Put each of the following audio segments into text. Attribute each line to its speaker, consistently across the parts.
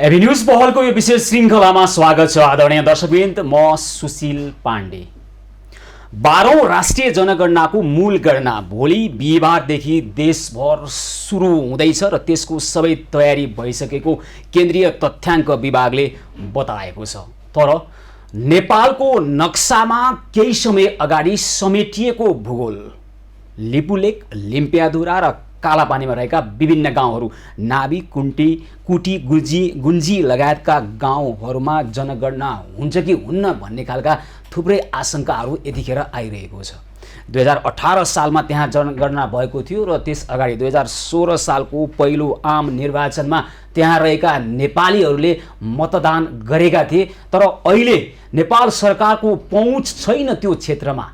Speaker 1: Avenues पहलको यो विशेष श्रृङ्खलामा स्वागत छ आदरणीय दर्शकवृन्द। म सुशील पाण्डे। 12औं राष्ट्रिय जनगणनाको मूल गणना भोलि बिहिबारदेखि देशभर सुरु हुँदैछ र त्यसको सबै तयारी भइसकेको केन्द्रीय तथ्याङ्क विभागले बताएको छ। तर नेपालको नक्सामा केही समय अगाडि समेटिएको भूगोल लिपुलेक, लिम्पियाधुरा र कालापानीमा रहेका विभिन्न गाउँहरू नाभी, कुटी, गुन्जी लगायतका गाउँहरूमा जनगणना हुन्छ कि हुन्न भन्ने खालका थुप्रै आशंकाहरू यतिखेर आइरहेको छ। 2018 सालमा त्यहाँ जनगणना भएको थियो र त्यस अगाडि 2016 सालको पहिलो आम निर्वाचनमा त्यहाँ रहेका नेपालीहरूले मतदान गरेका थिए। तर अहिले नेपाल सरकारको पहुँच छैन त्यो क्षेत्रमा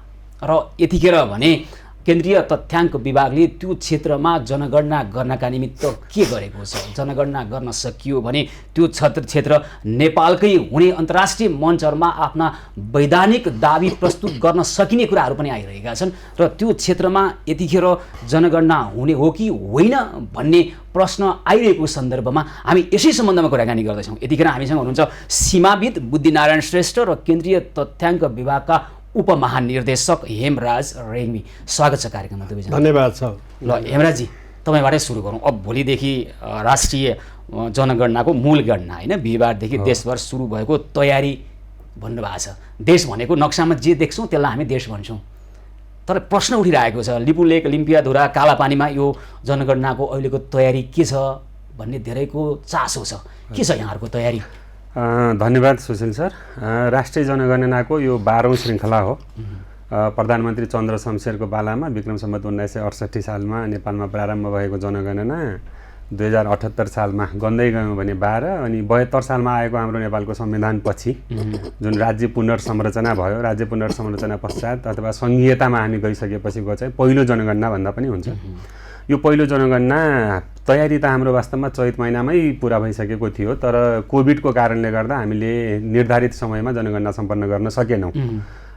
Speaker 1: र यतिखेर भने केन्द्रीय तथ्याङ्क विभागले त्यो क्षेत्रमा जनगणना गर्नका निमित्त के गरेको छ। जनगणना गर्न सकियो भने त्यो क्षेत्र नेपालकै हुने अन्तर्राष्ट्रिय मञ्चहरूमा आफ्ना वैधानिक दाबी प्रस्तुत गर्न सकिने कुराहरू पनि आइरहेका छन् र त्यो क्षेत्रमा यतिखेर जनगणना हुने हो कि होइन भन्ने प्रश्न आइरहेको सन्दर्भमा हामी यसै सम्बन्धमा कुराकानी गर्दैछौँ। यतिखेर हामीसँग हुनुहुन्छ सीमाविद बुद्धिनारायण श्रेष्ठ र केन्द्रीय तथ्याङ्क विभागका उपमहानिर्देशक हेमराज रेग्मी। स्वागत छ कार्यक्रममा दुवैजना।
Speaker 2: धन्यवाद छ।
Speaker 1: ल हेमराजजी, तपाईँबाटै सुरु गरौँ। अब भोलिदेखि राष्ट्रिय जनगणनाको मूल गणना होइन, बिहिबारदेखि देशभर सुरु भएको तयारी भन्नुभएको छ। देश भनेको नक्सामा जे देख्छौँ त्यसलाई हामी देश भन्छौँ। तर प्रश्न उठिरहेको छ, लिपुलेक, लिम्पियाधुरा, कालापानीमा यो जनगणनाको अहिलेको तयारी के छ भन्ने धेरैको चासो छ। के छ यहाँहरूको तयारी?
Speaker 2: धन्यवाद सुशील सर। राष्ट्रिय जनगणनाको यो 12औं श्रृङ्खला हो। प्रधानमन्त्री चन्द्र शमशेरको पालामा विक्रम सम्वत 1968 सालमा नेपालमा प्रारम्भ भएको जनगणना 2078 सालमा गन्दै गयौँ भने 12 अनि 72 सालमा आएको हाम्रो नेपालको संविधानपछि जुन राज्य पुनर्संरचना भयो, राज्य पुनर्संरचना पश्चात अथवा सङ्घीयतामा हामी गइसकेपछिको चाहिँ पहिलो जनगणना भन्दा पनि हुन्छ। यो पहिलो जनगणना तयारी त हाम्रो वास्तवमा चैत महिनामै पुरा भइसकेको थियो, तर कोभिडको कारणले गर्दा हामीले निर्धारित समयमा जनगणना सम्पन्न गर्न सकेनौँ।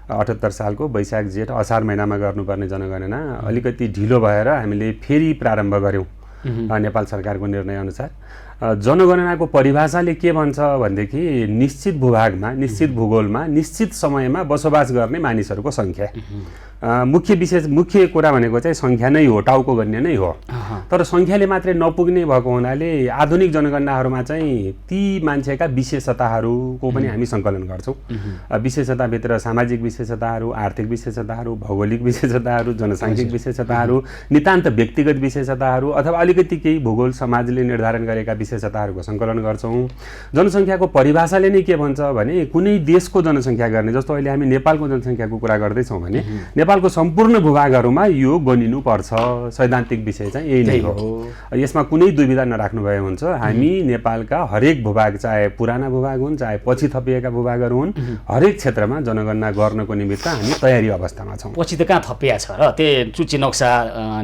Speaker 2: 78 सालको वैशाख, जेठ, असार महिनामा गर्नुपर्ने जनगणना अलिकति ढिलो भएर हामीले फेरि प्रारम्भ गऱ्यौँ नेपाल सरकारको निर्णयअनुसार। जनगणनाको परिभाषाले के भन्छ भनेदेखि निश्चित भूभागमा, निश्चित भूगोलमा, निश्चित समयमा बसोबास गर्ने मानिसहरूको सङ्ख्या। मुख्य कुरा भनेको चाहिँ सङ्ख्या नै हो, टाउको गण्य नै हो। तर सङ्ख्याले मात्रै नपुग्ने भएको हुनाले आधुनिक जनगणनाहरूमा चाहिँ ती मान्छेका विशेषताहरूको पनि हामी सङ्कलन गर्छौँ। विशेषताभित्र सामाजिक विशेषताहरू, आर्थिक विशेषताहरू, भौगोलिक विशेषताहरू, जनसाङ्ख्यिक विशेषताहरू, नितान्त व्यक्तिगत विशेषताहरू अथवा अलिकति केही भूगोल समाजले निर्धारण गरेका विशेषताहरूको सङ्कलन गर्छौँ। जनसङ्ख्याको परिभाषाले नै के भन्छ भने कुनै देशको जनसङ्ख्या गर्ने, जस्तो अहिले हामी नेपालको जनसङ्ख्याको कुरा गर्दैछौँ भने नेपालको सम्पूर्ण भूभागहरूमा यो गनिनुपर्छ। सैद्धान्तिक विषय चाहिँ यही नै हो। यसमा कुनै दुविधा नराख्नु भए हुन्छ। हामी नेपालका हरेक भूभाग, चाहे पुराना भूभाग हुन् चाहे पछि थपिएका भूभागहरू हुन्, हरेक क्षेत्रमा जनगणना गर्नको निमित्त हामी तयारी अवस्थामा छौँ।
Speaker 1: पछि त कहाँ थपिया छ र? त्यो चुच्ची नक्सा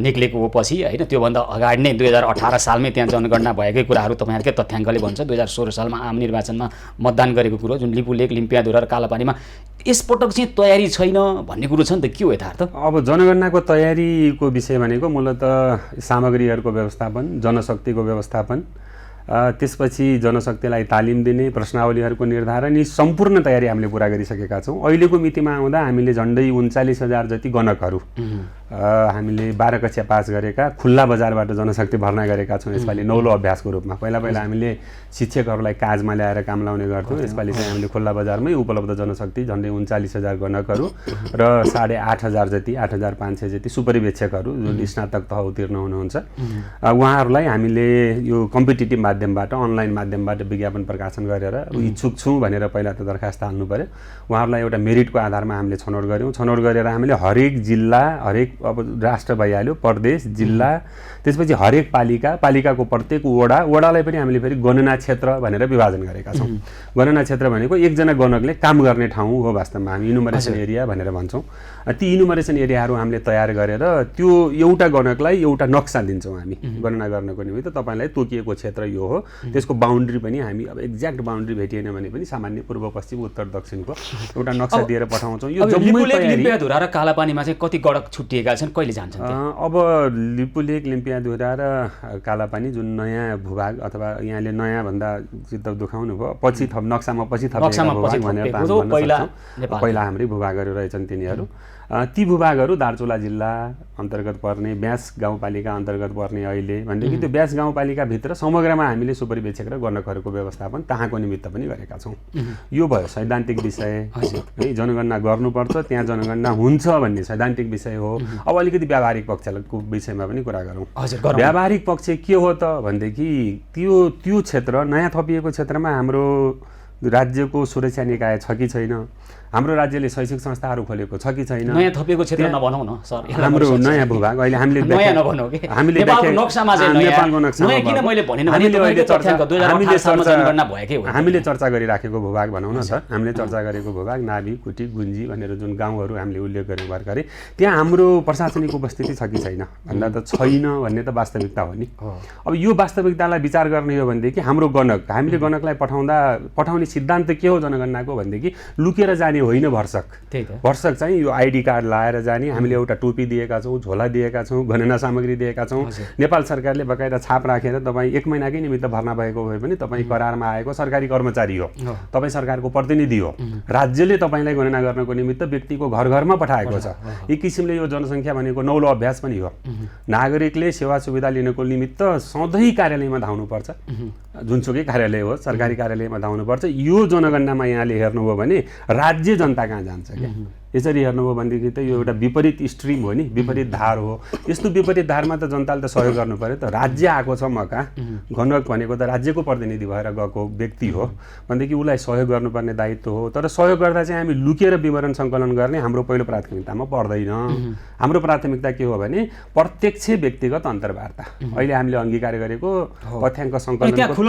Speaker 1: निक्लेको हो पछि होइन, त्योभन्दा अगाडि नै 2018 सालमै त्यहाँ जनगणना भएकै कुराहरू तपाईँहरूकै तथ्याङ्कले भन्छ। 2016 सालमा आम निर्वाचनमा मतदान गरेको कुरो जुन लिपुलेक, लिम्पियाधुरा र कालापानीमा यसपटक चाहिँ तयारी छैन भन्ने कुरो छ नि त, के हो यथार्थ?
Speaker 2: अब जनगणनाको तयारीको विषय भनेको मूलतः सामग्रीहरूको व्यवस्थापन, जनशक्तिको व्यवस्थापन, त्यसपछि जनशक्तिलाई तालिम दिने, प्रश्नावलीहरूको निर्धारण, यी सम्पूर्ण तयारी हामीले पुरा गरिसकेका छौँ। अहिलेको मितिमा आउँदा हामीले झन्डै 39,000 जति गणकहरू हामीले 12 कक्षा पास गरेका, खुल्ला बजारबाट जनशक्ति भर्ना गरेका छौँ यसपालि नौलो अभ्यासको रूपमा। पहिला हामीले शिक्षकहरूलाई काजमा ल्याएर काम लाउने गर्थ्यौँ। यसपालि चाहिँ हामीले खुल्ला बजारमै उपलब्ध जनशक्ति झन्डै 39,000 गणकहरू र 8,500 जति, 8,500 जति सुपरिवेक्षकहरू जुन स्नातक तह उत्तीर्ण हुनुहुन्छ, उहाँहरूलाई हामीले यो कम्पिटिटिभ माध्यमबाट, अनलाइन माध्यमबाट विज्ञापन प्रकाशन गरेर इच्छुक छौँ भनेर पहिला त दरखास्त हाल्नु पर्यो। उहाँहरूलाई एउटा मेरिटको आधारमा हामीले छनौट गऱ्यौँ। छनौट गरेर हामीले हरेक जिल्ला, हरेक अब राष्ट्र भइहाल्यो, प्रदेश, जिल्ला, त्यसपछि हरेक पालिकाको प्रत्येक वडालाई पनि हामीले फेरि गणना क्षेत्र भनेर विभाजन गरेका छौँ। गणना क्षेत्र भनेको एकजना गणकले काम गर्ने ठाउँ हो। वास्तवमा हामी इनुमरेसन एरिया भनेर भन्छौँ। ती इनुमरेसन एरियाहरू हामीले तयार गरेर त्यो एउटा गणकलाई एउटा नक्सा दिन्छौँ हामी गणना गर्नको निमित्त। तपाईँलाई तोकिएको क्षेत्र यो हो, त्यसको बााउन्ड्री पनि हामी अब एक्ज्याक्ट बााउन्ड्री भेटिएन भने पनि सामान्य पूर्व, पश्चिम, उत्तर, दक्षिणको एउटा नक्सा दिएर पठाउँछौँ। यो
Speaker 1: लिपुलेक, लिम्पियाधुरा र कालापानीमा चाहिँ कति गणक छुट्टिएका भइसकेका छन्, कहिले जान्छन् त्यहाँ?
Speaker 2: अब लिपुलेक, लिम्पियाधुरा र कालापानी जुन नयाँ भूभाग अथवा यहाँले नयाँ भन्दा चित्त दुखाउनु भयो, पछि नक्सामा पछि थपिएका भूभाग भनेर पहिला हाम्रै भूभागहरू रहेछन् तिनीहरू। ती भूभागहरू दार्चुला जिल्ला अन्तर्गत पर्ने, ब्यास गाउँपालिका अन्तर्गत पर्ने अहिले भनेदेखि त्यो ब्यास गाउँपालिकाभित्र समग्रमा हामीले सुपरिवेक्षक र गणकहरूको व्यवस्थापन तहाँको निमित्त पनि गरेका छौँ। यो भयो सैद्धान्तिक विषय है, जनगणना गर्नुपर्छ, त्यहाँ जनगणना हुन्छ भन्ने सैद्धान्तिक विषय हो। अब अलिकति व्यावहारिक पक्षको विषयमा पनि कुरा गरौँ। व्यावहारिक पक्ष के हो त भनेदेखि त्यो क्षेत्र नयाँ थपिएको क्षेत्रमा हाम्रो राज्यको सुरक्षा निकाय छ कि छैन, हाम्रो राज्यले शैक्षिक संस्थाहरू खोलेको छ कि छैन,
Speaker 1: नयाँ थपिएको क्षेत्र नभनौँ न सर,
Speaker 2: हाम्रो नयाँ भूभाग अहिले हामीले
Speaker 1: नयाँ नभनौँ के,
Speaker 2: हामीले
Speaker 1: नेपालको नक्सामा चाहिँ
Speaker 2: नेपालको नक्सामा
Speaker 1: नयाँ किन मैले भनेन भने
Speaker 2: अहिले
Speaker 1: तथ्याङ्क 2018 सालमा जनगणना भएकै हो।
Speaker 2: हामीले चर्चा गरिराखेको भूभाग भनौँ न सर, हामीले चर्चा गरेको भूभाग नाभी, कुटी, गुन्जी भनेर जुन गाउँहरू हामीले उल्लेख गरेको भर्खरै, त्यहाँ हाम्रो प्रशासनिक उपस्थिति छ कि छैन भन्दा त छैन भन्ने त वास्तविकता हो नि। अब यो वास्तविकतालाई विचार गर्ने हो भनेदेखि हाम्रो गणक, हामीले गणकलाई पठाउने सिद्धान्त के हो जनगणनाको भनेदेखि लुकेर जाने होइन, भर्सक चाहिँ यो आइडी कार्ड लाएर जाने। हामीले एउटा टोपी दिएका छौँ, झोला दिएका छौँ, गणना सामग्री दिएका छौँ। नेपाल सरकारले बकाइदा छाप राखेर तपाईँ 1 महिनाकै निमित्त भर्ना भएको भए पनि तपाईँ करारमा आएको सरकारी कर्मचारी हो, तपाईँ सरकारको प्रतिनिधि हो, राज्यले तपाईँलाई गणना गर्नको निमित्त व्यक्तिको घर घरमा पठाएको छ। एक किसिमले यो जनसङ्ख्या भनेको नौलो अभ्यास पनि हो। नागरिकले सेवा सुविधा लिनको निमित्त सधैँ कार्यालयमा धाउनुपर्छ, जुनसुकै कार्यालय हो सरकारी कार्यालयमा धाउनुपर्छ। यो जनगणनामा यहाँले हेर्नुभयो भने राज्य जनता कहाँ जान्छ क्या, यसरी हेर्नुभयो भनेदेखि त यो एउटा विपरीत स्ट्रिम हो नि, विपरीत धार हो। यस्तो विपरीत धारमा त जनताले त सहयोग गर्नु पर्यो त। राज्य आएको छ म कहाँ, गणक भनेको त राज्यको प्रतिनिधि भएर गएको व्यक्ति हो भनेदेखि उसलाई सहयोग गर्नुपर्ने दायित्व हो। तर सहयोग गर्दा चाहिँ हामी लुकेर विवरण सङ्कलन गर्ने हाम्रो पहिलो प्राथमिकतामा पर्दैन। हाम्रो प्राथमिकता के हो भने प्रत्यक्ष व्यक्तिगत अन्तर्वार्ता। अहिले हामीले अङ्गीकार गरेको तथ्याङ्क सङ्कलनको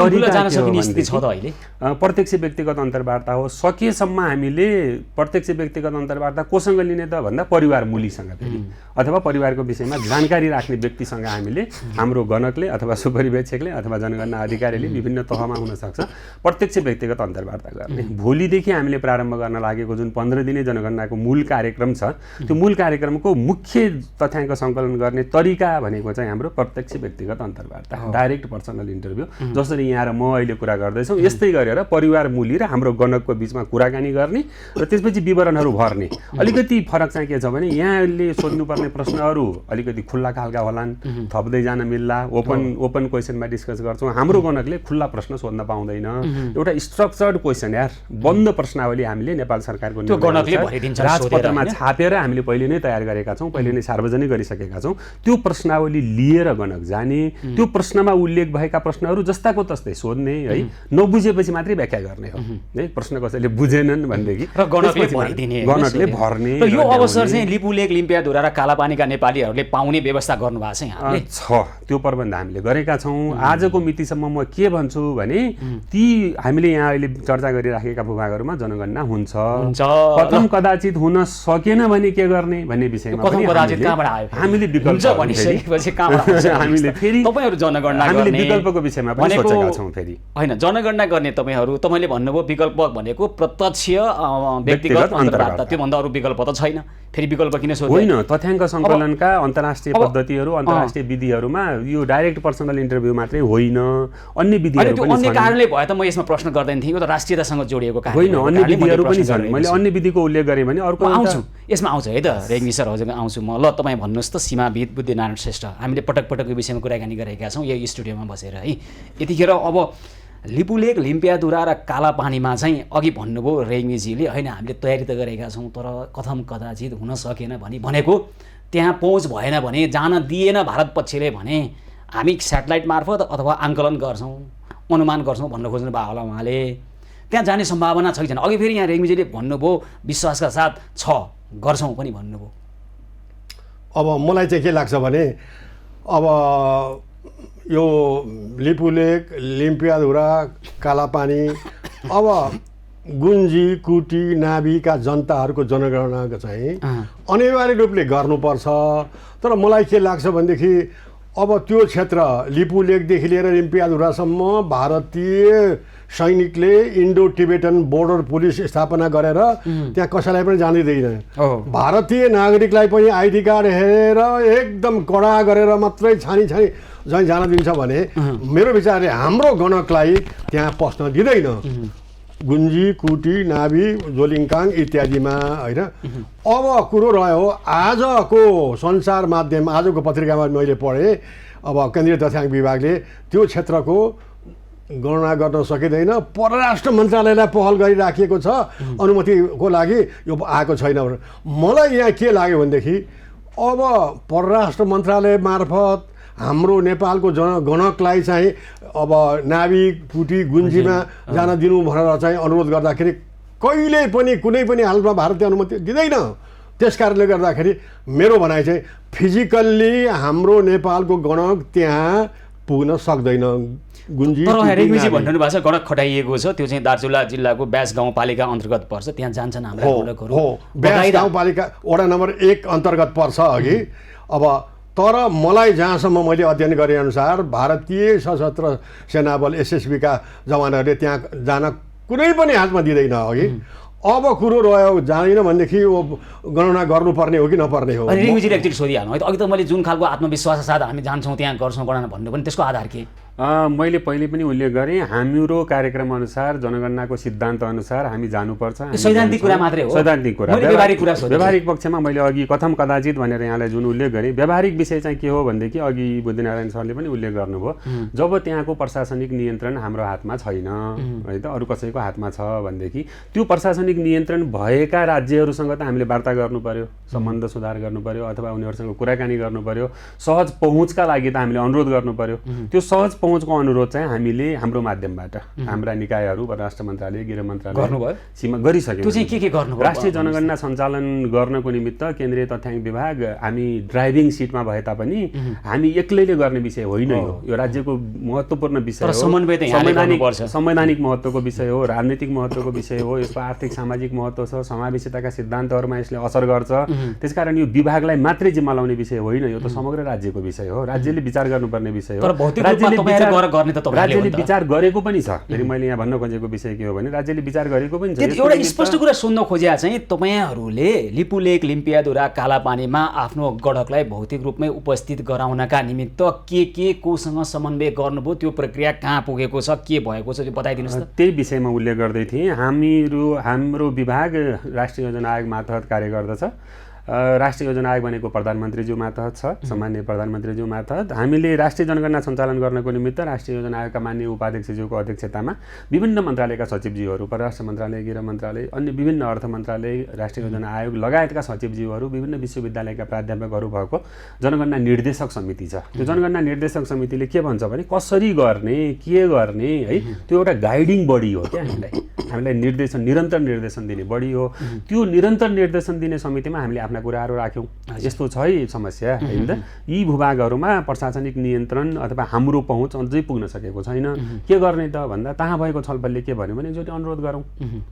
Speaker 2: प्रत्यक्ष व्यक्तिगत अन्तर्वार्ता हो। सकेसम्म हामीले प्रत्यक्ष व्यक्तिगत अन्तर्वार्ता कोसँग लिने त भन्दा परिवार मूलीसँग फेरि अथवा परिवारको विषयमा जानकारी राख्ने व्यक्तिसँग हामीले, हाम्रो गणकले अथवा सुपरिवेक्षकले अथवा जनगणना अधिकारीले विभिन्न तहमा हुनसक्छ प्रत्यक्ष व्यक्तिगत अन्तर्वार्ता गर्ने। भोलिदेखि हामीले प्रारम्भ गर्न लागेको जुन 15 दिने जनगणनाको मूल कार्यक्रम छ, त्यो मूल कार्यक्रमको मुख्य तथ्याङ्क सङ्कलन गर्ने तरिका भनेको चाहिँ हाम्रो प्रत्यक्ष व्यक्तिगत अन्तर्वार्ता, डाइरेक्ट पर्सनल इन्टरभ्यू। जसरी यहाँ र म अहिले कुरा गर्दैछौँ यस्तै गरेर परिवार मूली र हाम्रो गणकको बिचमा कुराकानी गर्ने र त्यसपछि विवरणहरू भर्ने। अलिकति फरक चाहिँ के छ भने यहाँले सोध्नुपर्ने प्रश्नहरू अलिकति खुल्ला खालका होलान्, थप्दै जान मिल्ला, ओपन क्वेसनमा डिस्कस गर्छौँ। हाम्रो गणकले खुल्ला प्रश्न सोध्न पाउँदैन, एउटा स्ट्रक्चर्ड क्वेसन यार, बन्द प्रश्नावली हामीले नेपाल सरकारको राजपत्रमा छापेर हामीले पहिले नै तयार गरेका छौँ, पहिले नै सार्वजनिक गरिसकेका छौँ। त्यो प्रश्नावली लिएर गणक जाने, त्यो प्रश्नमा उल्लेख भएका प्रश्नहरू जस्ताको तस्तै सोध्ने है, नबुझेपछि मात्रै व्याख्या गर्ने हो है। प्रश्न कसैले बुझेनन् भनेदेखि गणकले भर्ने।
Speaker 1: र यो अवसर चाहिँ लिपुलेक, लिम्पियाधुरा र कालापानीका नेपालीहरूले पाउने व्यवस्था गर्नुभएको छ यहाँले?
Speaker 2: त्यो प्रबन्ध हामीले गरेका छौँ। आजको मितिसम्म म के भन्छु भने ती हामीले यहाँ अहिले चर्चा गरिराखेका भूभागहरूमा जनगणना हुन्छ। कथम कदाचित हुन सकेन भने के गर्ने भन्ने विषयमा हामीले विकल्पको विषयमा पनि सोचेका छौँ। फेरि
Speaker 1: होइन, जनगणना गर्ने तपाईँले भन्नुभयो विकल्प भनेको प्रत्यक्ष व्यक्तिगत अन्तर्वार्ता, त्योभन्दा अरू विकल्प त छैन। फेरि विकल्प किन सोध्नु?
Speaker 2: होइन, तथ्याङ्क सङ्कलनका अन्तर्राष्ट्रिय पद्धतिहरू, अन्तर्राष्ट्रिय विधिहरूमा यो डाइरेक्ट पर्सनल इन्टरभ्यू मात्रै होइन, अन्य विधिहरू पनि छन्।
Speaker 1: अन्य कारणले भए त म यसमा प्रश्न गर्दैन थिएँ, यो त राष्ट्रियतासँग जोडिएको कारण
Speaker 2: होइन, अन्य विधिहरू पनि छन्। मैले अन्य विधिको उल्लेख गरेँ भने अर्को
Speaker 1: आउँछु, यसमा आउँछ है त रेग्मी सर, हजुर आउँछु म। ल तपाईँ भन्नुहोस् त, सीमाविद बुद्धिनारायण श्रेष्ठ, हामीले पटक पटकको विषयमा कुराकानी गरेका छौँ यही स्टुडियोमा बसेर है। यतिखेर अब लिपुलेक, लिम्पियाधुरा र कालापानीमा चाहिँ अघि भन्नुभयो रेग्मीजीले, होइन हामीले तयारी त गरेका छौँ तर कथम कदाचित हुन सकेन भनेको त्यहाँ पहुँच भएन भने, जान दिएन भारत पक्षले भने हामी स्याटेलाइट मार्फत अथवा आङ्कलन गर्छौँ, अनुमान गर्छौँ भन्न खोज्नु भयो होला उहाँले। त्यहाँ जाने सम्भावना छ कि छैन? अघि फेरि यहाँ रेग्मीजीले भन्नुभयो विश्वासका साथ छ, गर्छौँ पनि भन्नुभयो।
Speaker 3: अब मलाई चाहिँ के लाग्छ भने अब यो लिपुलेक, लिम्पियाधुरा, कालापानी, अब गुन्जी, कुटी, नाभीका जनताहरूको जनगणना चाहिँ अनिवार्य रूपले गर्नुपर्छ। तर मलाई के लाग्छ भनेदेखि अब त्यो क्षेत्र लिपुलेकदेखि लिएर लिम्पियाधुरासम्म भारतीय सैनिकले इन्डो टिबेटन बोर्डर पुलिस स्थापना गरेर त्यहाँ कसैलाई पनि जान दिँदैन। भारतीय नागरिकलाई पनि आइडी कार्ड हेरेर एकदम कडा गरेर मात्रै छानी झैँ जान दिन्छ भने मेरो विचारले हाम्रो गणकलाई त्यहाँ पस्न दिँदैन। गुन्जी, कुटी, नाभी, जोलिङकाङ इत्यादिमा होइन। अब कुरो रह्यो आजको सञ्चार माध्यम, आजको पत्रिकामा मैले पढेँ, अब केन्द्रीय तथ्याङ्क विभागले त्यो क्षेत्रको गणना गर्न सकिँदैन, परराष्ट्र मन्त्रालयलाई पहल गरिराखिएको छ अनुमतिको लागि, यो आएको छैन। मलाई यहाँ के लाग्यो भनेदेखि अब परराष्ट्र मन्त्रालय मार्फत हाम्रो नेपालको गणकलाई चाहिँ अब नाभी, कुटी, गुन्जीमा जान दिनु भनेर चाहिँ अनुरोध गर्दाखेरि कहिले पनि कुनै पनि हालतमा भारतले अनुमति दिँदैन। त्यस कारणले गर्दाखेरि मेरो भनाइ चाहिँ फिजिकल्ली हाम्रो नेपालको गणक त्यहाँ पुग्न सक्दैन। गुन्जी
Speaker 1: भन्नु भएको छ गणक खटाइएको छ, त्यो चाहिँ दार्चुला जिल्लाको ब्यास गाउँपालिका अन्तर्गत पर्छ, त्यहाँ जान्छन् हाम्रा गणकहरू।
Speaker 3: हो, ब्यास गाउँपालिका वडा नम्बर 1 अन्तर्गत पर्छ अघि। अब तर मलाई जहाँसम्म मैले अध्ययन गरे अनुसार भारतीय सशस्त्र सेना बल एसएसबीका जवानहरूले त्यहाँ जान कुनै पनि हातमा दिँदैन अघि। अब कुरो रह्यो जाँदैन भनेदेखि यो गणना गर्नुपर्ने हो कि नपर्ने हो।
Speaker 1: रिमिजीले एकचोटि सोधिहाल्नु है त, अघि त मैले जुन खालको आत्मविश्वास साथ हामी जान्छौँ त्यहाँ गर्छौँ गणना भन्नु पनि त्यसको आधार के?
Speaker 2: मैले पहिले पनि उल्लेख गरेँ, हाम्रो कार्यक्रम अनुसार जनगणनाको सिद्धान्त अनुसार हामी जानुपर्छ।
Speaker 1: सैद्धान्तिक कुरा मात्रै हो,
Speaker 2: सैद्धान्तिक कुरा। व्यावहारिक पक्षमा मैले अघि कथम कदाचित भनेर यहाँलाई जुन उल्लेख गरेँ, व्यावहारिक विषय चाहिँ के हो भनेदेखि अघि बुद्धिनारायण सरले पनि उल्लेख गर्नुभयो, जब त्यहाँको प्रशासनिक नियन्त्रण हाम्रो हातमा छैन है त, अरू कसैको हातमा छ भनेदेखि त्यो प्रशासनिक नियन्त्रण भएका राज्यहरूसँग त हामीले वार्ता गर्नु पर्यो, सम्बन्ध सुधार गर्नु पर्यो, अथवा उनीहरूसँग कुराकानी गर्नु पर्यो, सहज पहुँचका लागि त हामीले अनुरोध गर्नु पर्यो। त्यो सहज पहुँचको अनुरोध चाहिँ हामीले हाम्रो माध्यमबाट हाम्रा निकायहरू, परराष्ट्र मन्त्रालय, गृह मन्त्रालय सीमा गरिसक्यौँ।
Speaker 1: त्यो चाहिँ के गर्नु?
Speaker 2: राष्ट्रिय जनगणना सञ्चालन गर्नको निमित्त केन्द्रीय तथ्याङ्क विभाग हामी ड्राइभिङ सिटमा भए तापनि हामी एक्लैले गर्ने विषय होइन। यो राज्यको महत्त्वपूर्ण विषय हो, संवैधानिक महत्त्वको विषय हो, राजनीतिक महत्त्वको विषय हो, यसको आर्थिक सामाजिक महत्त्व छ, समावेशिताका सिद्धान्तहरूमा यसले असर गर्छ। त्यसकारण यो विभागलाई मात्रै जिम्मा लाउने विषय होइन, यो त समग्र राज्यको विषय हो, राज्यले विचार गर्नुपर्ने विषय हो। राज्यले विचार गरेको पनि छ। फेरि मैले यहाँ भन्न खोजेको विषय के हो भने राज्यले विचार गरेको पनि छ।
Speaker 1: एउटा स्पष्ट कुरा सुन्न खोजिया चाहिँ तपाईँहरूले लिपुलेक, लिम्पियाधुरा, कालापानीमा आफ्नो गणकलाई भौतिक रूपमै उपस्थित गराउनका निमित्त के कोसँग समन्वय गर्नुभयो, त्यो प्रक्रिया कहाँ पुगेको छ, के भएको छ, त्यो बताइदिनुहोस् त।
Speaker 2: त्यही विषयमा उल्लेख गर्दै थिएँ। हाम्रो विभाग राष्ट्रिय योजना आयोग मातहत कार्य गर्दछ। राष्ट्रिय योजना आयोग भनेको प्रधानमन्त्रीज्यू मातहत छ, सामान्य प्रधानमन्त्रीज्यू मातहत। हामीले राष्ट्रिय जनगणना सञ्चालन गर्नको निमित्त राष्ट्रिय योजना आयोगका माननीय उपाध्यक्षज्यूको अध्यक्षतामा विभिन्न मन्त्रालयका सचिवज्यूहरू, परराष्ट्र मन्त्रालय, गृह मन्त्रालय, अन्य विभिन्न अर्थ मन्त्रालय, राष्ट्रिय योजना आयोग लगायतका सचिवज्यूहरू, विभिन्न विश्वविद्यालयका प्राध्यापकहरू भएको जनगणना निर्देशक समिति छ। त्यो जनगणना निर्देशक समितिले के भन्छ भने कसरी गर्ने, के गर्ने है, त्यो एउटा गाइडिङ बडी हो क्या, हामीलाई निर्देशन, निरन्तर निर्देशन दिने बडी हो। त्यो निरन्तर निर्देशन दिने समितिमा हामीले आफ्ना कुराहरू राख्यौँ। यस्तो छ है समस्या होइन त, यी भूभागहरूमा प्रशासनिक नियन्त्रण अथवा हाम्रो पहुँच अझै पुग्न सकेको छैन, के गर्ने त भन्दा तहाँ भएको छलफलले के भन्यो भने एकचोटि अनुरोध गरौँ।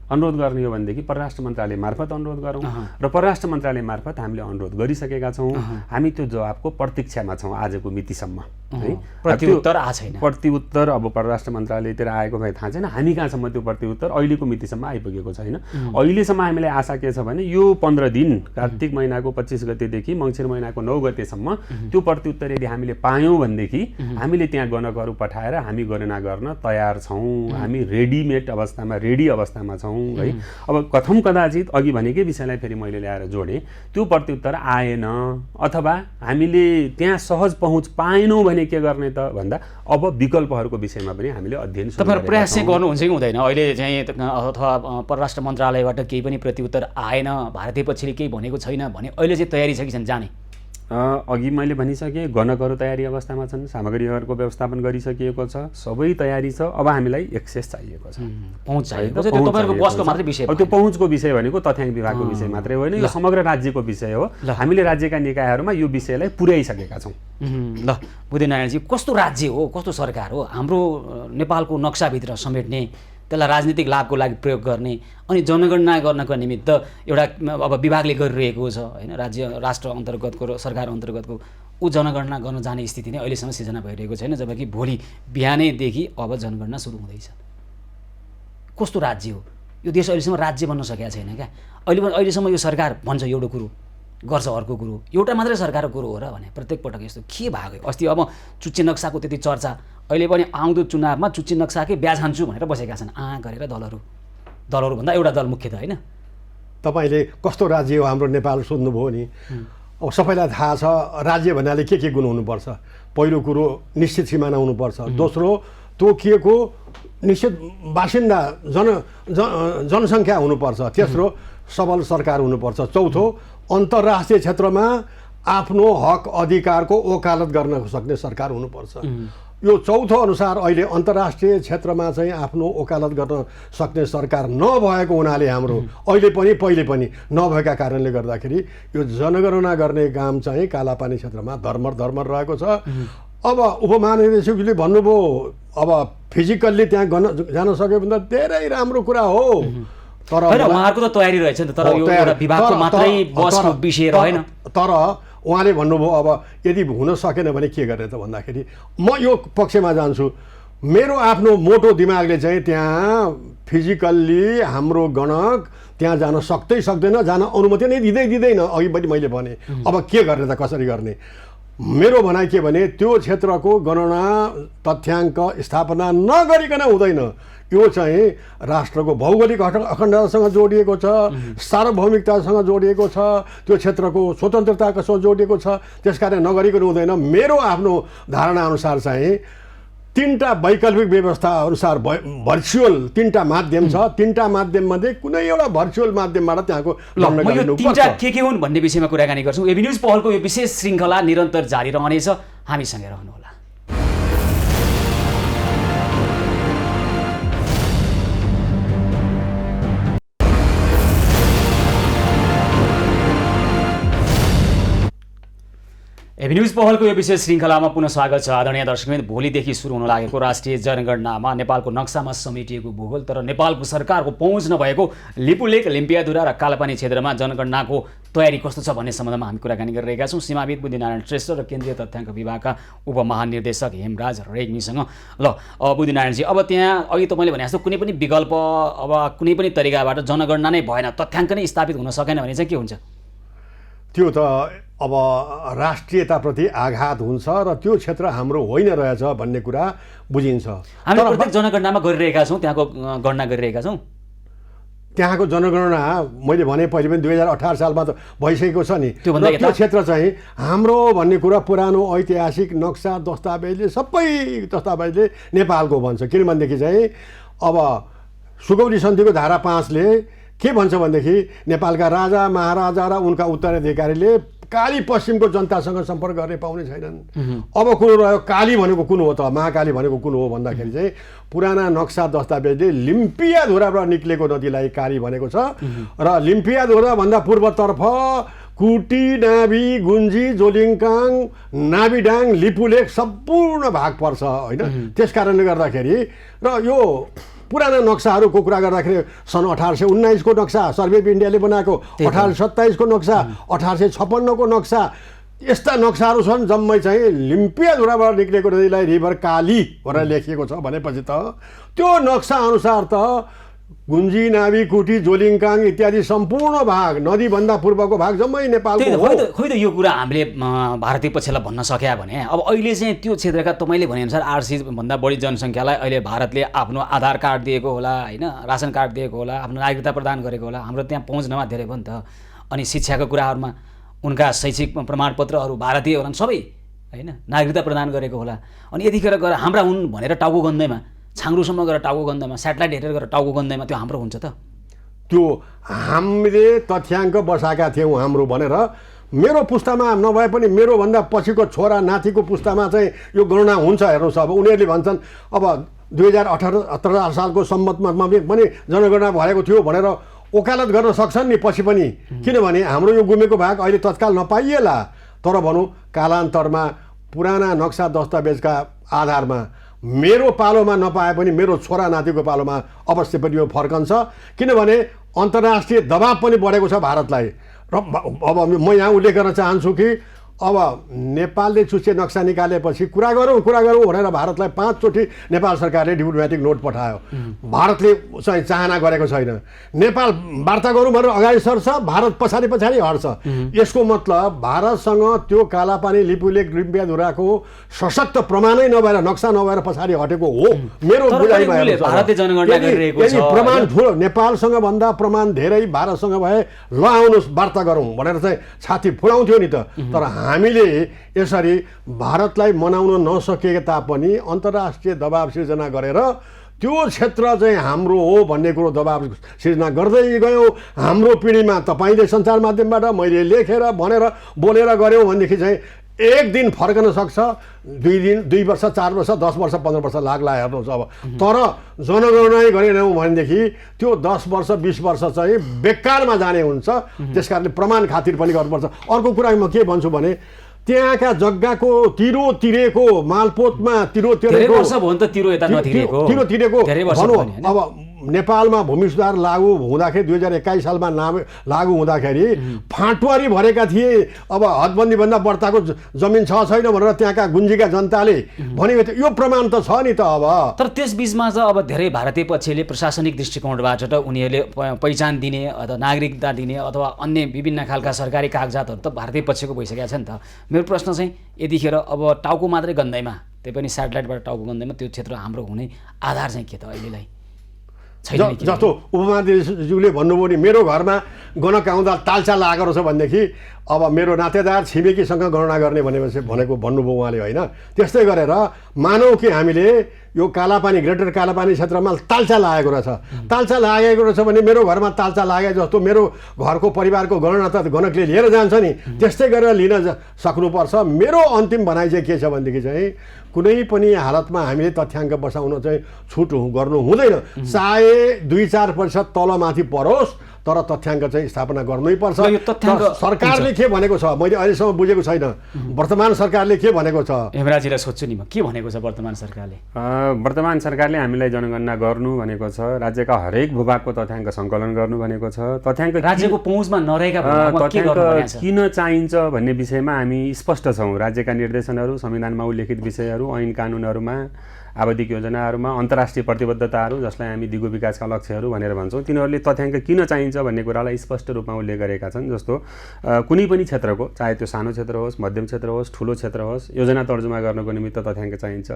Speaker 2: अनुरोध गर्ने हो भनेदेखि परराष्ट्र मन्त्रालय मार्फत अनुरोध गरौँ, र परराष्ट्र मन्त्रालय मार्फत हामीले अनुरोध गरिसकेका छौँ। हामी त्यो जवाबको प्रतीक्षामा छौँ आजको मितिसम्म है।
Speaker 1: प्रतिउत्तर आएको छैन।
Speaker 2: प्रतिउत्तर अब परराष्ट्र मन्त्रालयतिर आएको भए थाहा छैन, हामी कहाँसम्म त्यो प्रतिउत्तर अहिलेको मितिसम्म आइपुगेको छैन। अहिलेसम्म हामीलाई आशा के छ भने यो 15 दिन, कार्तिक महिनाको 25 गतेदेखि मङ्सिर महिनाको 9 गतेसम्म त्यो प्रत्युत्तर यदि हामीले पायौँ भनेदेखि हामीले त्यहाँ गणकहरू पठाएर हामी गणना गर्न तयार छौँ। हामी रेडी अवस्थामा छौँ है। अब कथम कदाचित अघि भनेकै विषयलाई फेरि मैले ल्याएर जोडेँ, त्यो प्रत्युत्तर आएन अथवा हामीले त्यहाँ सहज पहुँच पाएनौँ भने के गर्ने त भन्दा अब विकल्पहरूको विषयमा पनि हामीले अध्ययन
Speaker 1: तपाईहरु प्रयास चाहिँ गर्नुहुन्छ कि हुँदैन? अहिले चाहिँ अथवा परराष्ट्र मन्त्रालयबाट केही पनि प्रत्युत्तर आएन, भारतीय पक्षले केही भनेको छैन भने अहिले चाहिँ तयारी छ कि छैन जाने?
Speaker 2: अघि मैले भनिसकेँ, गणकहरू तयारी अवस्थामा छन्, सामग्रीहरूको व्यवस्थापन गरिसकिएको छ, सबै तयारी छ। अब हामीलाई एक्सेस चाहिएको छ,
Speaker 1: पहुँच चाहिएको छ। त्यो तपाईहरुको बसको मात्रै विषय हो।
Speaker 2: त्यो पहुँचको विषय भनेको तथ्याङ्क विभागको विषय मात्रै होइन, यो समग्र राज्यको विषय हो। हामीले राज्यका निकायहरूमा यो विषयलाई पुर्याइसकेका छौँ।
Speaker 1: ल बुद्धिनारायणजी, कस्तो राज्य हो, कस्तो सरकार हो? हाम्रो नेपालको नक्साभित्र समेट्ने, त्यसलाई राजनीतिक लाभको लागि प्रयोग गर्ने अनि जनगणना गर्नको निमित्त एउटा अब विभागले गरिरहेको छ होइन, राष्ट्र अन्तर्गतको र सरकार अन्तर्गतको ऊ जनगणना गर्न जाने स्थिति नै अहिलेसम्म सिर्जना भइरहेको छैन, जबकि भोलि बिहानैदेखि अब जनगणना सुरु हुँदैछ। कस्तो राज्य हो यो देश? अहिलेसम्म राज्य बन्न सकेको छैन क्या। अहिलेसम्म यो सरकार भन्छ एउटा कुरो, गर्छ अर्को कुरो, एउटा मात्रै सरकारको कुरो हो र भने प्रत्येक पटक यस्तो के भएको? अस्ति अब चुच्चे नक्साको त्यति चर्चा, अहिले पनि आउँदो चुनावमा चुच्चे नक्साकै ब्याज हान्छु भनेर बसेका छन् गरेर दलहरूभन्दा एउटा दल मुख्य त होइन।
Speaker 3: तपाईँले कस्तो राज्य हो हाम्रो नेपाल सोध्नुभयो नि। अब सबैलाई थाहा छ राज्य भन्नाले के गुण हुनुपर्छ। पहिलो कुरो निश्चित सिमाना हुनुपर्छ, दोस्रो तोकिएको निश्चित बासिन्दा जनसङ्ख्या हुनुपर्छ, तेस्रो सबल सरकार हुनुपर्छ, चौथो अन्तर्राष्ट्रिय क्षेत्रमा आफ्नो हक अधिकारको वकालत गर्न सक्ने सरकार हुनुपर्छ। यो चौथो अनुसार अहिले अन्तर्राष्ट्रिय क्षेत्रमा चाहिँ आफ्नो वकालत गर्न सक्ने सरकार नभएको हुनाले हाम्रो अहिले पनि पहिले पनि नभएका कारणले गर्दाखेरि यो जनगणना गर्ने काम चाहिँ कालापानी क्षेत्रमा धर्मर रहेको छ। अब उपमहानिर्देशकले भन्नुभयो अब फिजिकल्ली त्यहाँ जान सक्यो भने त धेरै राम्रो कुरा हो, तर
Speaker 1: उहाँहरूको त तयारी रहेछ नि त, तर यो एउटा विभागको मात्रै बसको विषय रहेन।
Speaker 3: तर उहाँले भन्नुभयो अब यदि हुन सकेन भने के गर्ने त भन्दाखेरि म यो पक्षमा जान्छु। मेरो आफ्नो मोटो दिमागले चाहिँ त्यहाँ फिजिकल्ली हाम्रो गणक त्यहाँ जान सक्दैन, जान अनुमति नै दिँदैन। अघि पनि मैले भने अब के गर्ने त, कसरी गर्ने? मेरो भनाइ के भने त्यो क्षेत्रको गणना तथ्याङ्क स्थापना नगरिकन हुँदैन। यो चाहिँ राष्ट्रको भौगोलिक अखण्डतासँग जोडिएको छ, सार्वभौमिकतासँग जोडिएको छ, त्यो क्षेत्रको स्वतन्त्रतासँग जोडिएको छ, त्यसकारण नगरिकन हुँदैन। मेरो आफ्नो धारणा अनुसार चाहिँ तीनटा वैकल्पिक व्यवस्था अनुसार भर्चुअल तीनटा माध्यम छ, तीनटा माध्यममध्ये कुनै एउटा भर्चुअल माध्यमबाट त्यहाँको
Speaker 1: तीनटा के हुन् भन्ने विषयमा कुराकानी गर्छौँ। एबी न्युज पहलको यो विशेष श्रृङ्खला निरन्तर जारी रहनेछ, हामीसँगै रहनुहोला। एबी न्युज पहलको यो विशेष श्रृङ्खलामा पुनः स्वागत छ आदरणीय दर्शकवृन्द। भोलिदेखि सुरु हुन लागेको राष्ट्रिय जनगणनामा नेपालको नक्सामा समेटिएको भूगोल तर नेपालको सरकारको पहुँच नभएको लिपुलेक, लिम्पियाधुरा र कालापानी क्षेत्रमा जनगणनाको तयारी कस्तो छ भन्ने सम्बन्धमा हामी कुराकानी गरिरहेका छौँ सीमाविद बुद्धिनारायण श्रेष्ठ र केन्द्रीय तथ्याङ्क विभागका उपमहानिर्देशक हेमराज रेग्मीसँग। ल बुद्धिनारायणजी, अब त्यहाँ अघि तपाईँले भने जस्तो कुनै पनि विकल्प अब कुनै पनि तरिकाबाट जनगणना नै भएन, तथ्याङ्क नै स्थापित हुन सकेन भने चाहिँ के हुन्छ?
Speaker 3: त्यो त अब राष्ट्रियताप्रति आघात हुन्छ र त्यो क्षेत्र हाम्रो होइन रहेछ भन्ने कुरा बुझिन्छ।
Speaker 1: हामी प्रत्येक जनगणनामा गरिरहेका छौँ, त्यहाँको गणना गरिरहेका छौँ।
Speaker 3: त्यहाँको जनगणना मैले भने पहिले पनि 2018 सालमा त भइसकेको छ नि। त्यो क्षेत्र चाहिँ हाम्रो भन्ने कुरा पुरानो ऐतिहासिक नक्सा दस्तावेजले सबै दस्तावेजले नेपालको भन्छ। किनभनेदेखि चाहिँ अब सुगौली सन्धिको धारा 5ले के भन्छ भनेदेखि नेपालका राजा महाराजा र उनका उत्तराधिकारीले काली पश्चिमको जनतासँग सम्पर्क गर्ने पाउने छैनन्। अब कुरो रह्यो काली भनेको कुन हो त, महाकाली भनेको कुन हो भन्दाखेरि चाहिँ पुराना नक्सा दस्तावेजले लिम्पियाधुराबाट निक्लेको नदीलाई काली भनेको छ र लिम्पियाधुरा भन्दा पूर्वतर्फ कुटी, नाभी, गुन्जी, जोलिङकाङ, नाभिडाङ, लिपुलेक सम्पूर्ण भाग पर्छ होइन। त्यस कारणले गर्दाखेरि र यो पुराना नक्साहरूको कुरा गर्दाखेरि सन् 1819 को नक्सा सर्वे अफ इन्डियाले बनाएको, 1827 को नक्सा, 1856 को नक्सा, यस्ता नक्साहरू छन् जम्मै चाहिँ लिम्पियाधुराबाट निक्लेको नदीलाई रिभर काली भनेर लेखिएको छ भनेपछि त त्यो नक्सा अनुसार त गुन्जी, नाभी, कुटी, जोलिङकाङ इत्यादि सम्पूर्ण भाग नदीभन्दा पूर्वको भाग जम्मै नेपालको हो।
Speaker 1: खोइ त यो कुरा हामीले भारतीय पक्षलाई भन्न सक्या भने अब अहिले चाहिँ त्यो क्षेत्रका तपाईँले भनेअनुसार 800 भन्दा बढी जनसङ्ख्यालाई अहिले भारतले आफ्नो आधार कार्ड दिएको होला होइन, रासन कार्ड दिएको होला, आफ्नो नागरिकता प्रदान गरेको होला। हाम्रो त्यहाँ पहुँच नमाध्येरै भयो नि त। अनि शिक्षाको कुराहरूमा उनका शैक्षिक प्रमाणपत्रहरू भारतीय होलान् सबै होइन, नागरिकता प्रदान गरेको होला। अनि यतिखेर गएर हाम्रा हुन् भनेर टाउको गन्दैमा, छाङ्रुसम्म गएर टाउको गन्दैमा, स्याटेलाइट हेरेर गएर टाउको गन्दैमा त्यो हाम्रो हुन्छ त?
Speaker 3: त्यो हामीले तथ्याङ्क बसाएका थियौँ हाम्रो भनेर मेरो पुस्तामा नभए पनि मेरो भन्दा पछिको छोरा नातिको पुस्तामा चाहिँ यो गणना हुन्छ हेर्नुहोस्। अब उनीहरूले भन्छन् अब 2018 सालको सम्मतमा पनि जनगणना भएको थियो भनेर वकालत गर्न सक्छन् नि पछि पनि, किनभने हाम्रो यो गुमेको भाग अहिले तत्काल नपाइएला। तर भनौँ कालान्तरमा पुराना नक्सा दस्तावेजका आधारमा मेरो पालोमा नपाए पनि मेरो छोरा नातिको पालोमा अवश्य पनि यो फर्कन्छ। किनभने अन्तर्राष्ट्रिय दबाब पनि बढेको छ भारतलाई। र अब म यहाँ उल्लेख गर्न चाहन्छु कि अब नेपालले चुच्चे नक्सा निकालेपछि कुरा गरौँ भनेर भारतलाई 5 चोटि नेपाल सरकारले डिप्लोमेटिक नोट पठायो। भारतले चाहिँ चाहना गरेको छैन। नेपाल वार्ता गरौँ भनेर अगाडि सर्छ, भारत पछाडि हट्छ। यसको मतलब भारतसँग त्यो कालापानी लिपुलेक रिम्बियाधुराको सशक्त प्रमाणै नभएर, नक्सा नभएर पछाडि हटेको हो मेरो बुझाइमा।
Speaker 1: भारतीय जनगणना गरिरहेको छ,
Speaker 3: प्रमाण ठुलो नेपालसँग भन्दा प्रमाण धेरै भारतसँग भए ल आउनुहोस् वार्ता गरौँ भनेर चाहिँ छाती फुलाउँथ्यो नि त। तर हामीले यसरी भारतलाई मनाउन नसके तापनि अन्तर्राष्ट्रिय दबाब सिर्जना गरेर त्यो क्षेत्र चाहिँ हाम्रो हो भन्ने कुरो दबाब सिर्जना गर्दै गयौँ। हाम्रो पिँढीमा तपाईँले सञ्चार माध्यमबाट, मैले लेखेर भनेर बोलेर गऱ्यौँ भनेदेखि चाहिँ एक दिन फर्कन सक्छ, 2 दिन, 2 वर्ष, 4 वर्ष, 10 वर्ष, 15 वर्ष लाग्ला हेर्नुहोस्। अब तर जनगणना गरेनौँ भनेदेखि त्यो 10 वर्ष 20 वर्ष चाहिँ बेकारमा जाने हुन्छ। त्यसकारणले प्रमाण खातिर पनि गर्नुपर्छ। अर्को कुरा म के भन्छु भने त्यहाँका जग्गाको तिरेको मालपोतमा तिरेको भनौँ। अब नेपालमा भूमि सुधार लागू हुँदाखेरि 2021 सालमा लागू हुँदाखेरि फाँटुवारी भरेका थिए। अब हदबन्दीभन्दा बढ्ताको जमिन छैन भनेर त्यहाँका गुन्जीका जनताले भनेको थियो। यो प्रमाण त छ नि त। अब
Speaker 1: तर त्यस बीचमा चाहिँ अब धेरै भारतीय पक्षले प्रशासनिक दृष्टिकोणबाट उनीहरूले पहिचान दिने अथवा नागरिकता दिने अथवा अन्य विभिन्न खालका सरकारी कागजातहरू त भारतीय पक्षको भइसकेको छ नि त। मेरो प्रश्न चाहिँ यतिखेर अब टाउको मात्रै गन्दैमा, त्यही पनि सेटेलाइटबाट टाउको गन्दैमा त्यो क्षेत्र हाम्रो हुने आधार चाहिँ के त अहिलेलाई?
Speaker 3: जस्तो उपमहादेशज्यूले भन्नुभयो नि मेरो घरमा गणक आउँदा तालचा लागेको रहेछ भनेदेखि अब मेरो नातेदार छिमेकीसँग गणना गर्ने भनेको भन्नुभयो उहाँले, होइन? त्यस्तै गरेर मानौँ कि हामीले यो कालापानी, ग्रेटर कालापानी क्षेत्रमा तालचा लागेको रहेछ। तालचा लागेको रहेछ भने मेरो घरमा तालचा लागे जस्तो मेरो घरको परिवारको गणना त गणकले लिएर जान्छ नि। त्यस्तै गरेर लिन सक्नुपर्छ। मेरो अन्तिम भनाइ चाहिँ के छ भनेदेखि चाहिँ कुनै पनि हालतमा हामीले तथ्याङ्क बसाउन चाहिँ छुट गर्नु हुँदैन। चाहे 2-4% तलमाथि परोस्, तर तथ्याङ्क चाहिँ स्थापना गर्नैपर्छ। सरकारले के भनेको छ मैले अहिलेसम्म बुझेको छैन। वर्तमान सरकारले के भनेको छ?
Speaker 1: हेमराजीलाई सोध्छु नि म, के भनेको छ वर्तमान सरकारले?
Speaker 2: वर्तमान सरकारले हामीलाई जनगणना गर्नु भनेको छ, राज्यका हरेक भूभागको तथ्याङ्क सङ्कलन गर्नु भनेको छ। तथ्याङ्क
Speaker 1: राज्यको पहुँचमा नरहेका
Speaker 2: तथ्याङ्क किन चाहिन्छ भन्ने विषयमा हामी स्पष्ट छौँ। राज्यका निर्देशनहरू, संविधानमा उल्लेखित विषयहरू, ऐन कानुनहरूमा, आवधिक योजनाहरूमा, अन्तर्राष्ट्रिय प्रतिबद्धताहरू जसलाई हामी दिगो विकासका लक्ष्यहरू भनेर भन्छौँ, तिनीहरूले तथ्याङ्क किन चाहिन्छ भन्ने कुरालाई स्पष्ट रूपमा उल्लेख गरेका छन्। जस्तो कुनै पनि क्षेत्रको, चाहे त्यो सानो क्षेत्र होस्, मध्यम क्षेत्र होस्, ठुलो क्षेत्र होस्, योजना तर्जुमा गर्नको निमित्त तथ्याङ्क चाहिन्छ।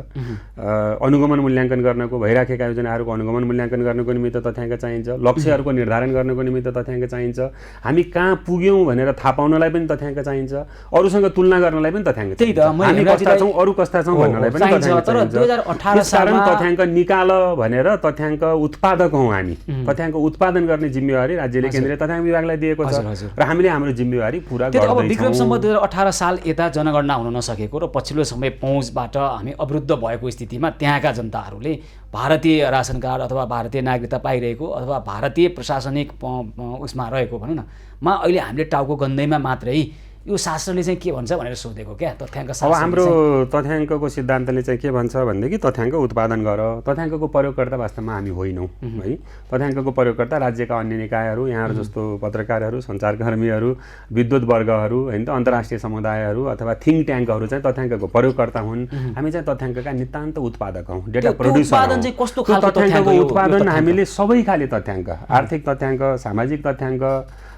Speaker 2: अनुगमन मूल्याङ्कन गर्नको, भइराखेका योजनाहरूको अनुगमन मूल्याङ्कन गर्नको निमित्त तथ्याङ्क चाहिन्छ। लक्ष्यहरूको निर्धारण गर्नको निमित्त तथ्याङ्क चाहिन्छ। हामी कहाँ पुग्यौँ भनेर थाहा पाउनलाई पनि तथ्याङ्क चाहिन्छ। अरूसँग तुलना गर्नलाई पनि तथ्याङ्क चाहिन्छ। हामी कस्ता छौँ, अरू कस्ता छौँ भन्नलाई पनि तथ्याङ्क चाहिन्छ। त्यसकारण तथ्याङ्क निकाल भनेर तथ्याङ्क उत्पादक हौँ हामी। तथ्याङ्क उत्पादन गर्ने जिम्मेवारी राज्यले केन्द्रीय तथ्याङ्क विभागलाई दिएको छ र हामीले हाम्रो जिम्मेवारी पुरा गर्दैछौँ।
Speaker 1: अब विक्रम सम्वत 2018 साल यता जनगणना हुन नसकेको र पछिल्लो समय पहुँचबाट हामी अवरुद्ध भएको स्थितिमा त्यहाँका जनताहरूले भारतीय रासन कार्ड अथवा भारतीय नागरिकता पाइरहेको अथवा भारतीय प्रशासनिक उसमा रहेको भनौँ न मा अहिले हामीले टाउको गन्दैमा मात्रै यो शास्त्रले चाहिँ के भन्छ भनेर सोधेको क्या तथ्याङ्क शास्त्र।
Speaker 2: अब हाम्रो तथ्याङ्कको सिद्धान्तले चाहिँ के भन्छ भनेदेखि तथ्याङ्क उत्पादन गर। तथ्याङ्कको प्रयोगकर्ता वास्तवमा हामी होइनौँ है। तथ्याङ्कको प्रयोगकर्ता राज्यका अन्य निकायहरू, यहाँहरू जस्तो पत्रकारहरू, सञ्चारकर्मीहरू, विद्वत वर्गहरू, होइन त अन्तर्राष्ट्रिय समुदायहरू अथवा थिङ्क ट्याङ्कहरू चाहिँ तथ्याङ्कको प्रयोगकर्ता हुन्। हामी चाहिँ तथ्याङ्कका नितान्त उत्पादक हौँ, डेटा प्रड्युसर हौँ। तथ्याङ्कको उत्पादन हामीले सबै खाले तथ्याङ्क, आर्थिक तथ्याङ्क, सामाजिक तथ्याङ्क,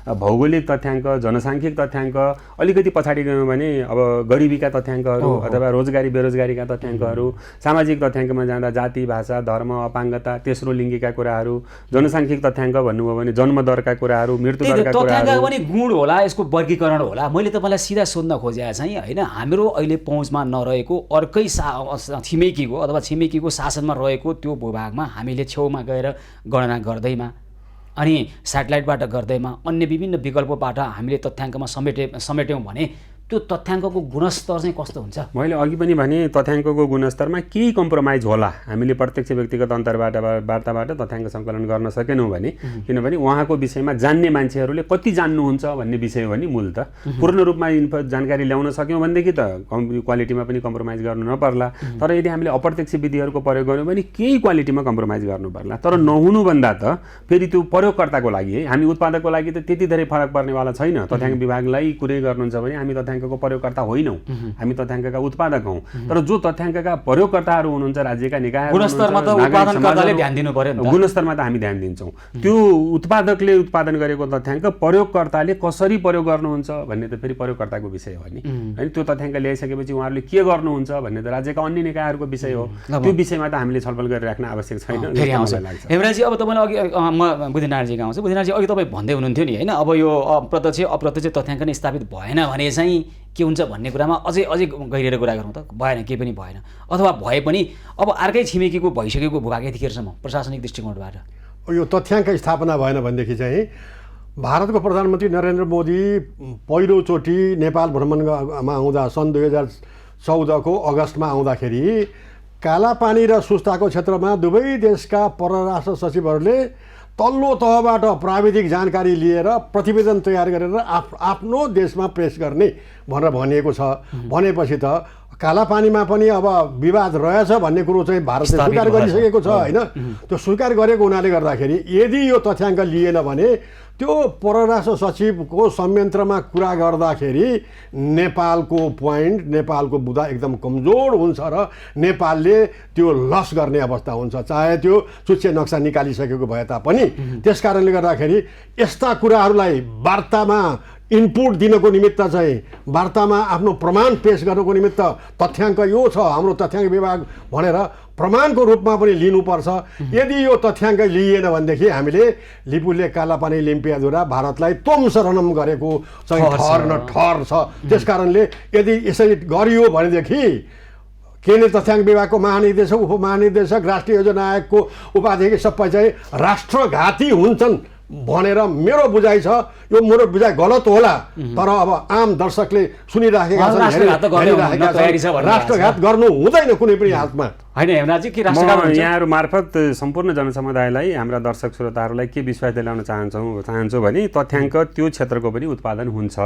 Speaker 2: भौगोलिक तथ्याङ्क, जनसाङ्ख्यिक तथ्याङ्क, अलिकति पछाडि गयौँ भने अब गरिबीका तथ्याङ्कहरू अथवा रोजगारी बेरोजगारीका तथ्याङ्कहरू, सामाजिक तथ्याङ्कमा जाँदा जाति, भाषा, धर्म, अपाङ्गता, तेस्रो लिङ्गीका कुराहरू, जनसाङ्ख्यिक तथ्याङ्क भन्नुभयो भने जन्मदरका कुराहरू, मृत्युदरका कुराहरू।
Speaker 1: तथ्याङ्क पनि गुण होला, यसको वर्गीकरण होला। मैले तपाईँलाई सिधा सोध्न खोजेको चाहिँ होइन, हाम्रो अहिले पहुँचमा नरहेको अर्कै छिमेकीको अथवा छिमेकीको शासनमा रहेको त्यो भूभागमा हामीले छेउमा गएर गणना गर्दैमा अनि सेटेलाइटबाट गर्दैमा अन्य विभिन्न विकल्पबाट हामीले तथ्याङ्कमा समेट्यौँ भने त्यो तथ्याङ्कको गुणस्तर चाहिँ कस्तो हुन्छ?
Speaker 2: मैले अघि पनि भने तथ्याङ्कको गुणस्तरमा केही कम्प्रोमाइज होला। हामीले प्रत्यक्ष व्यक्तिगत वार्ताबाट तथ्याङ्क सङ्कलन गर्न सकेनौँ भने, किनभने उहाँको विषयमा जान्ने मान्छेहरूले कति जान्नुहुन्छ भन्ने विषय हो नि मूल त। पूर्ण रूपमा जानकारी ल्याउन सक्यौँ भनेदेखि त क्वालिटीमा पनि कम्प्रोमाइज गर्नु नपर्ला। तर यदि हामीले अप्रत्यक्ष विधिहरूको प्रयोग गर्यौँ भने केही क्वालिटीमा कम्प्रोमाइज गर्नु पर्ला। तर नहुनुभन्दा त फेरि त्यो प्रयोगकर्ताको लागि है, हामी उत्पादकको लागि त त्यति धेरै फरक पर्नेवाला छैन। तथ्याङ्क विभागलाई कुरै गर्नुहुन्छ भने हामी तथ्याङ्कको प्रयोगकर्ता होइनौँ, हामी तथ्याङ्कका उत्पादक हौँ। तर जो तथ्याङ्कका प्रयोगकर्ताहरू हुनुहुन्छ, राज्यका निकायहरू,
Speaker 1: गुणस्तरमा त उत्पादनकर्ताले ध्यान दिनु पर्यो नि त।
Speaker 2: गुणस्तरमा त हामी ध्यान दिन्छौँ। त्यो उत्पादकले उत्पादन गरेको तथ्याङ्क प्रयोगकर्ताले कसरी प्रयोग गर्नुहुन्छ भन्ने त फेरि प्रयोगकर्ताको विषय हो नि, होइन? त्यो तथ्याङ्क ल्याइसकेपछि उहाँहरूले के गर्नुहुन्छ भन्ने त राज्यका अन्य निकायहरूको विषय हो। त्यो विषयमा त हामीले छलफल गरिराख्न आवश्यक छैन।
Speaker 1: हेमराजी, अब तपाईँलाई अघि म बुद्धिनारायणजीको आउँछु। बुद्धिनारायणजी, अघि तपाईँ भन्दै हुनुहुन्थ्यो नि, होइन? अब यो अप्रत्यक्ष अप्रत्यक्ष तथ्याङ्क नै स्थापित भएन भने चाहिँ के हुन्छ भन्ने कुरामा अझै गहिरेर कुरा गरौँ त। भएन, केही पनि भएन, अथवा भए पनि अब अर्कै छिमेकीको भइसकेको भूभाग यतिखेरसम्म प्रशासनिक दृष्टिकोणबाट
Speaker 3: यो तथ्याङ्क स्थापना भएन भनेदेखि चाहिँ भारतको प्रधानमन्त्री नरेन्द्र मोदी पहिलोचोटि नेपाल भ्रमणमा आउँदा सन् 2014को अगस्तमा आउँदाखेरि कालापानी र सुस्ताको क्षेत्रमा दुवै देशका परराष्ट्र सचिवहरूले तल्लो तहबाट प्राविधिक जानकारी लिएर प्रतिवेदन तयार गरेर आफ्नो देशमा पेश गर्ने भनेर भनिएको छ। भनेपछि त कालापानीमा पनि अब विवाद रहेछ भन्ने कुरो चाहिँ भारतले स्वीकार गरिसकेको छ, होइन? त्यो स्वीकार गरेको हुनाले गर्दाखेरि यदि यो तथ्याङ्क लिएन भने त्यो परराष्ट्र सचिवको संयन्त्रमा कुरा गर्दाखेरि नेपालको पोइन्ट, नेपालको बुँदा एकदम कमजोर हुन्छ र नेपालले त्यो लस गर्ने अवस्था हुन्छ, चाहे त्यो चुच्चे नक्सा निकालिसकेको भए तापनि। त्यस कारणले गर्दाखेरि यस्ता कुराहरूलाई वार्तामा इनपुट दिनको निमित्त चाहिँ, वार्तामा आफ्नो प्रमाण पेश गर्नको निमित्त तथ्याङ्क यो छ, हाम्रो तथ्याङ्क विभाग भनेर प्रमाणको रूपमा पनि लिनुपर्छ। यदि यो तथ्याङ्क लिइएन भनेदेखि हामीले लिपुले कालापानी लिम्पियाद्वारा भारतलाई तोम शरणम गरेको चाहिँ ठहर छ। त्यस कारणले यदि यसरी गरियो भनेदेखि केन्द्रीय तथ्याङ्क विभागको महानिर्देशक, उपमहानिर्देशक, राष्ट्रिय योजना आयोगको उपाध्यक्ष सबै चाहिँ राष्ट्रघाती हुन्छन् भनेर मेरो बुझाइ छ। यो मेरो बुझाइ गलत होला, तर अब आम दर्शकले सुनिराखेका छन्, हेरिराखेका छन्। राष्ट्रघात गर्नु हुँदैन कुनै पनि हालतमा,
Speaker 1: होइन हेमराजी? के
Speaker 2: म यहाँहरू मार्फत सम्पूर्ण जनसमुदायलाई, हाम्रा दर्शक श्रोताहरूलाई के विश्वास दिलाउन चाहन्छु भने तथ्याङ्क त्यो क्षेत्रको पनि उत्पादन हुन्छ।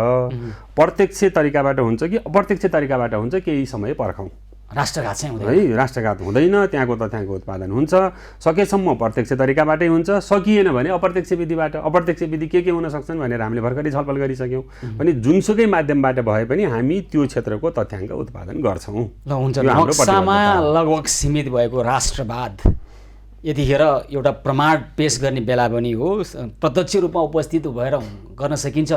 Speaker 2: प्रत्यक्ष तरिकाबाट हुन्छ कि अप्रत्यक्ष तरिकाबाट हुन्छ, केही समय पर्खौँ।
Speaker 1: राष्ट्रघात चाहिँ हुँदैन
Speaker 2: है, राष्ट्रघात हुँदैन, त्यहाँको तथ्याङ्क उत्पादन हुन्छ। सकेसम्म प्रत्यक्ष तरिकाबाटै हुन्छ, सकिएन भने अप्रत्यक्ष विधिबाट। अप्रत्यक्ष विधि के हुन सक्छन् भनेर हामीले भर्खरै छलफल गरिसक्यौँ। भने जुनसुकै माध्यमबाट भए पनि हामी त्यो क्षेत्रको तथ्याङ्क उत्पादन गर्छौँ।
Speaker 1: ल हुन्छ। नक्सामा लगभग सीमित भएको राष्ट्रवाद यतिखेर एउटा प्रमाण पेश गर्ने बेला पनि हो। प्रत्यक्ष रूपमा उपस्थित भएर गर्न सकिन्छ,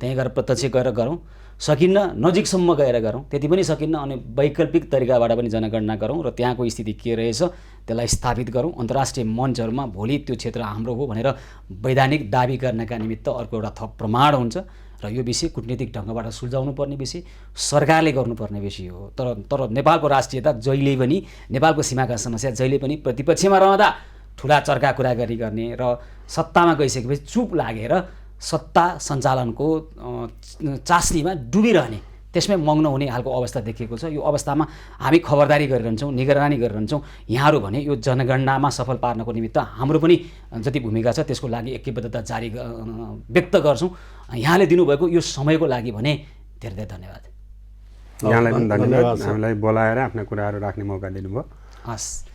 Speaker 1: त्यहीँ गएर प्रत्यक्ष गएर गरौँ। सकिन्न, नजिकसम्म गएर गरौँ, त्यति पनि सकिन्न, अनि वैकल्पिक तरिकाबाट पनि जनगणना गरौँ र त्यहाँको स्थिति के रहेछ त्यसलाई स्थापित गरौँ। अन्तर्राष्ट्रिय मञ्चहरूमा भोलि त्यो क्षेत्र हाम्रो हो भनेर वैधानिक दाबी गर्नका निमित्त अर्को एउटा थप प्रमाण हुन्छ र यो विषय कूटनीतिक ढङ्गबाट सुल्झाउनु पर्ने विषय, सरकारले गर्नुपर्ने विषय हो। तर नेपालको राष्ट्रियता जहिले पनि, नेपालको सीमाका समस्या जहिले पनि प्रतिपक्षमा रहँदा ठुला चर्का कुरा गर्ने र सत्तामा गइसकेपछि चुप लागेर सत्ता सञ्चालनको चास्नीमा डुबिरहने, त्यसमै मग्न हुने खालको अवस्था देखिएको छ। यो अवस्थामा हामी खबरदारी गरिरहन्छौँ, निगरानी गरिरहन्छौँ। यहाँहरू भने यो जनगणनामा सफल पार्नको निमित्त हाम्रो पनि जति भूमिका छ त्यसको लागि ऐक्यबद्धता जारी व्यक्त गर्छौँ। यहाँले दिनुभएको यो समयको लागि भने धेरै धेरै धन्यवाद।
Speaker 2: यहाँलाई पनि धन्यवाद, हामीलाई बोलाएर आफ्ना कुराहरू राख्ने मौका दिनुभयो।
Speaker 1: हस्,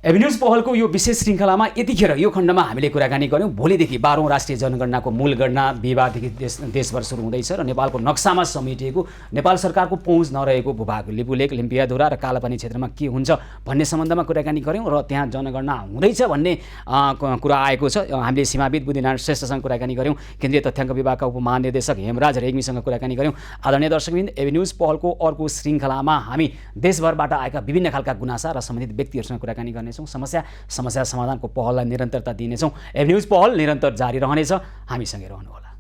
Speaker 1: एभिन्युज पहलको यो विशेष श्रृङ्खलामा यतिखेर यो खण्डमा हामीले कुराकानी गऱ्यौँ। भोलिदेखि 12औं राष्ट्रिय जनगणनाको मूल गणना बिहिबारदेखि देशभर सुरु हुँदैछ र नेपालको नक्सामा समेटिएको नेपाल सरकारको पहुँच नरहेको भूभाग लिपुलेक, लिम्पियाधुरा र कालापानी क्षेत्रमा के हुन्छ भन्ने सम्बन्धमा कुराकानी गऱ्यौँ र त्यहाँ जनगणना हुँदैछ भन्ने कुरा आएको छ। हामीले सीमाविद बुद्धिनारायण श्रेष्ठसँग कुराकानी गऱ्यौँ, केन्द्रीय तथ्याङ्क विभागका उपमहानिर्देशक हेमराज रेग्मीसँग कुराकानी गऱ्यौँ। आदरणीय दर्शकवृन्द, एभिन्युज पहलको अर्को श्रृङ्खलामा हामी देशभरबाट आएका विभिन्न खालका गुनासा र सम्बन्धित व्यक्तिहरूसँग कुराकानी गर्ने समस्या समाधानको पहललाई निरन्तरता दिनेछौँ। एभिन्युज पहल निरन्तर जारी रहनेछ, हामीसँगै रहनुहोला।